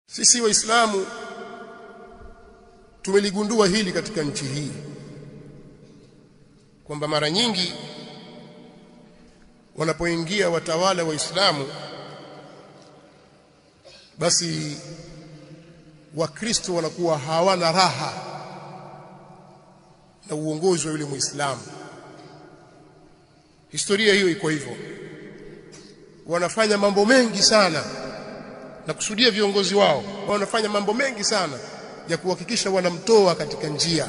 Sisi Waislamu tumeligundua hili katika nchi hii kwamba mara nyingi wanapoingia watawala Waislamu basi Wakristo wanakuwa hawana raha na uongozi wa yule Muislamu. Historia hiyo iko hivyo. Wanafanya mambo mengi sana na kusudia viongozi wao wanafanya mambo mengi sana ya kuhakikisha wanamtoa katika njia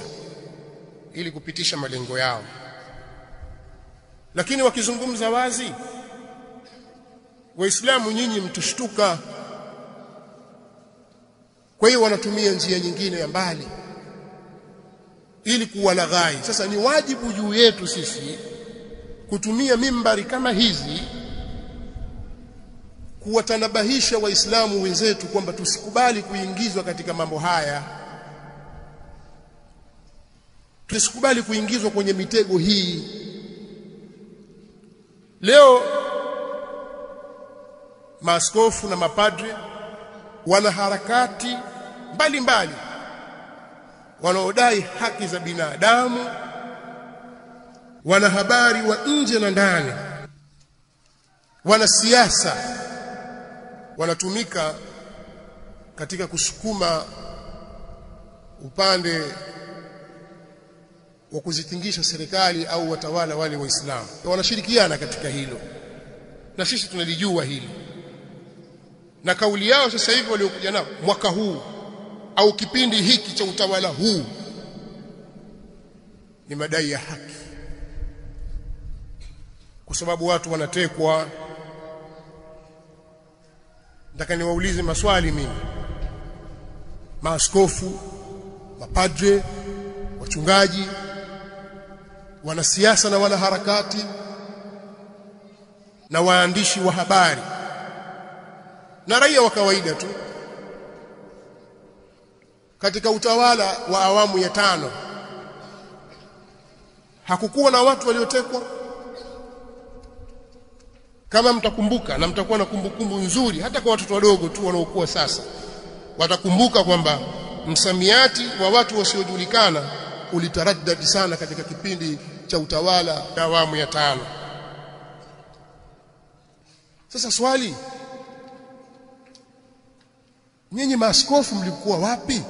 ili kupitisha malengo yao. Lakini wakizungumza wazi, Waislamu nyinyi mtushtuka. Kwa hiyo wanatumia njia nyingine ya mbali ili kuwalaghai. Sasa ni wajibu juu yetu sisi kutumia mimbari kama hizi kuwatanabahisha Waislamu wenzetu kwamba tusikubali kuingizwa katika mambo haya. Tusikubali kuingizwa kwenye mitego hii. Leo maaskofu na mapadre wana harakati mbalimbali wanaodai haki za binadamu, wanahabari wa nje na ndani, wanasiasa wanatumika katika kusukuma upande wa kuzitingisha serikali au watawala wale Waislamu. Wanashirikiana katika hilo na sisi tunalijua hili. Na kauli yao sasa hivi waliokuja nao mwaka huu au kipindi hiki cha utawala huu ni madai ya haki, kwa sababu watu wanatekwa. Nataka niwaulize maswali mimi, maaskofu, mapadre, wachungaji, wanasiasa na wanaharakati na waandishi wa habari na raia wa kawaida tu, katika utawala wa awamu ya 5 hakukuwa na watu waliotekwa? Kama mtakumbuka na mtakuwa na kumbukumbu nzuri, hata kwa watoto wadogo tu wanaokuwa sasa watakumbuka kwamba msamiati wa watu wasiojulikana ulitaraddadi sana katika kipindi cha utawala wa awamu ya 5. Sasa swali, nyinyi maaskofu mlikuwa wapi?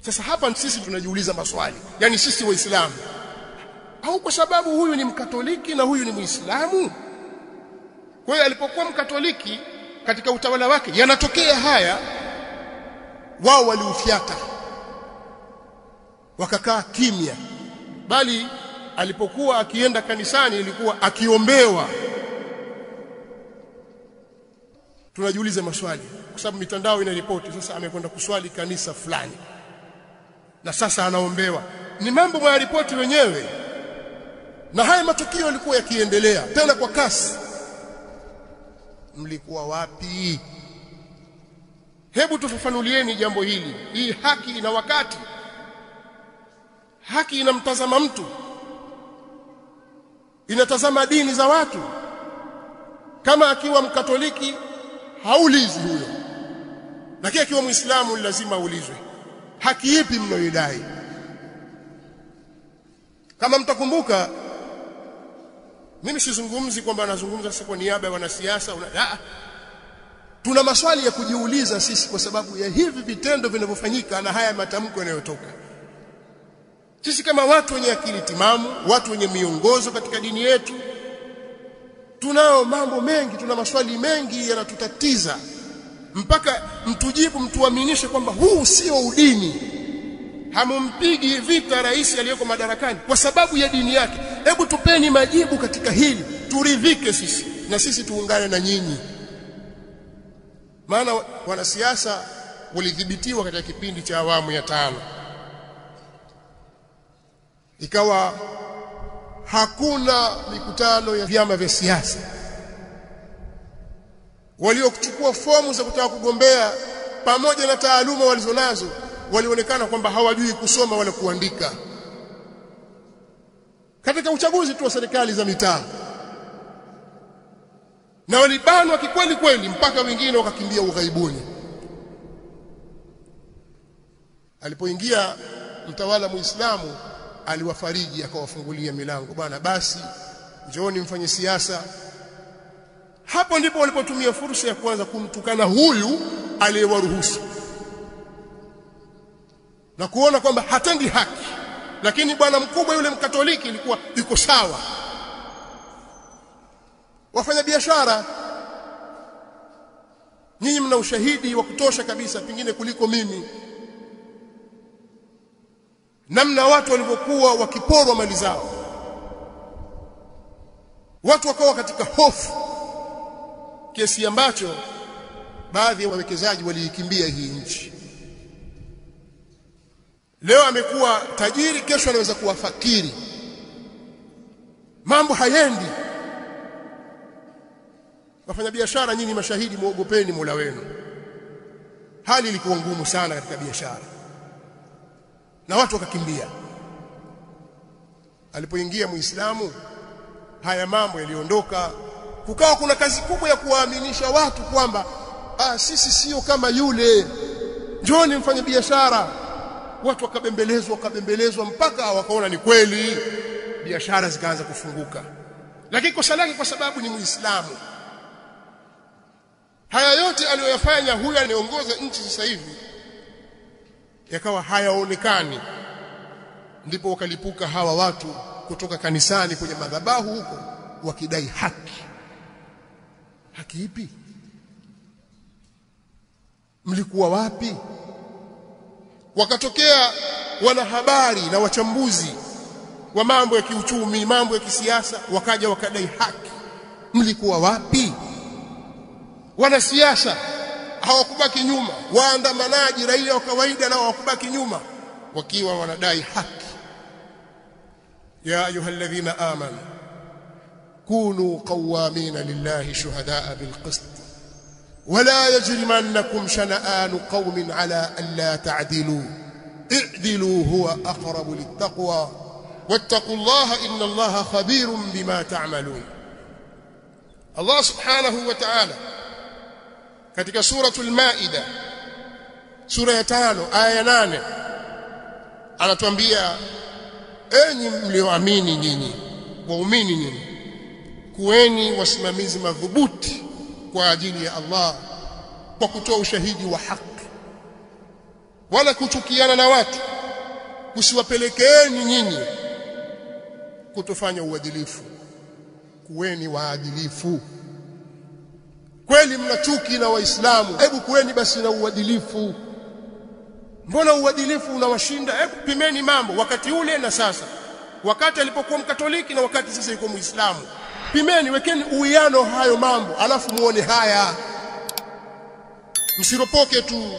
Sasa hapa sisi tunajiuliza maswali, yani sisi Waislamu, au kwa sababu huyu ni Mkatoliki na huyu ni Muislamu? Kwa hiyo alipokuwa Mkatoliki katika utawala wake yanatokea haya, wao waliufyata wakakaa kimya, bali alipokuwa akienda kanisani ilikuwa akiombewa. Tunajiuliza maswali kwa sababu mitandao inaripoti sasa amekwenda kuswali kanisa fulani na sasa anaombewa. Ni mambo ya ripoti wenyewe, na haya matukio yalikuwa yakiendelea tena kwa kasi. Mlikuwa wapi? Hebu tufafanulieni jambo hili. Hii haki ina wakati, haki inamtazama mtu, inatazama dini za watu. Kama akiwa Mkatoliki haulizi huyo, lakini akiwa Muislamu lazima aulizwe. Haki ipi mnayoidai? Kama mtakumbuka, mimi sizungumzi kwamba nazungumza sasa kwa niaba ya wanasiasa. Tuna maswali ya kujiuliza sisi kwa sababu ya hivi vitendo vinavyofanyika na haya matamko yanayotoka. Sisi kama watu wenye akili timamu, watu wenye miongozo katika dini yetu, tunao mambo mengi, tuna maswali mengi yanatutatiza, mpaka mtujibu, mtuaminishe kwamba huu sio udini. Hamumpigi vita rais aliyeko madarakani kwa sababu ya dini yake. Hebu tupeni majibu katika hili, turidhike sisi na sisi tuungane na nyinyi. Maana wanasiasa walidhibitiwa katika kipindi cha awamu ya 5, ikawa hakuna mikutano ya vyama vya siasa. Waliokuchukua fomu za kutaka kugombea pamoja na taaluma walizonazo walionekana kwamba hawajui kusoma wala kuandika. Katika uchaguzi tu wa serikali za mitaa na walibanwa kikweli kweli mpaka wengine wakakimbia ughaibuni. Alipoingia mtawala Muislamu aliwafariji, akawafungulia milango, bwana basi njooni mfanye siasa. Hapo ndipo walipotumia fursa ya kwanza kumtukana huyu aliyewaruhusu na kuona kwamba hatendi haki, lakini bwana mkubwa yule Mkatoliki ilikuwa yuko sawa. Wafanya biashara, nyinyi mna ushahidi wa kutosha kabisa pengine kuliko mimi, namna watu walivyokuwa wakiporwa mali zao, watu wakawa katika hofu kiasi ambacho baadhi ya wawekezaji waliikimbia hii nchi. Leo amekuwa tajiri, kesho anaweza kuwa fakiri, mambo hayendi. Wafanya biashara, nyinyi mashahidi, muogopeni Mola wenu. Hali ilikuwa ngumu sana katika biashara na watu wakakimbia. Alipoingia Muislamu haya mambo yaliondoka, kukawa kuna kazi kubwa ya kuwaaminisha watu kwamba sisi sio kama yule, njooni mfanye biashara. Watu wakabembelezwa mpaka wakaona ni kweli, biashara zikaanza kufunguka. Lakini kosa lake kwa sababu ni Muislamu. Haya yote aliyoyafanya huyu anayeongoza nchi sasa hivi yakawa hayaonekani. Ndipo wakalipuka hawa watu kutoka kanisani kwenye madhabahu huko wakidai haki. Haki ipi? Mlikuwa wapi? Wakatokea wanahabari na wachambuzi wa mambo ya kiuchumi, mambo ya kisiasa, wakaja wakadai haki. Mlikuwa wapi? Wanasiasa hawakubaki nyuma, waandamanaji, raia wa kawaida nao hawakubaki nyuma, wakiwa wanadai haki. Ya ayyuhalladhina amanu kunu qawwamina lillahi shuhadaa bilqist wala yajrimannakum shana'anu qawmin ala an la ta'dilu i'dilu huwa aqrabu littaqwa wattaqullaha innallaha khabirun bima ta'malun. Allah subhanahu wa ta'ala katika suratul Maida sura ya 5 aya ya 8 anatuambia, enyi mlioamini nyinyi, waumini nyinyi, kuweni wasimamizi madhubuti kwa ajili ya Allah kwa kutoa ushahidi wa haki, wala kuchukiana na watu kusiwapelekeeni nyinyi kutofanya uadilifu. Kuweni waadilifu. Kweli mna chuki na Waislamu, hebu kuweni basi na uadilifu. Mbona uadilifu unawashinda? Hebu pimeni mambo wakati ule na sasa, wakati alipokuwa Mkatoliki na wakati sasa yuko Muislamu. Pimeni, wekeni uwiano hayo mambo, alafu muone haya. Msiropoke tu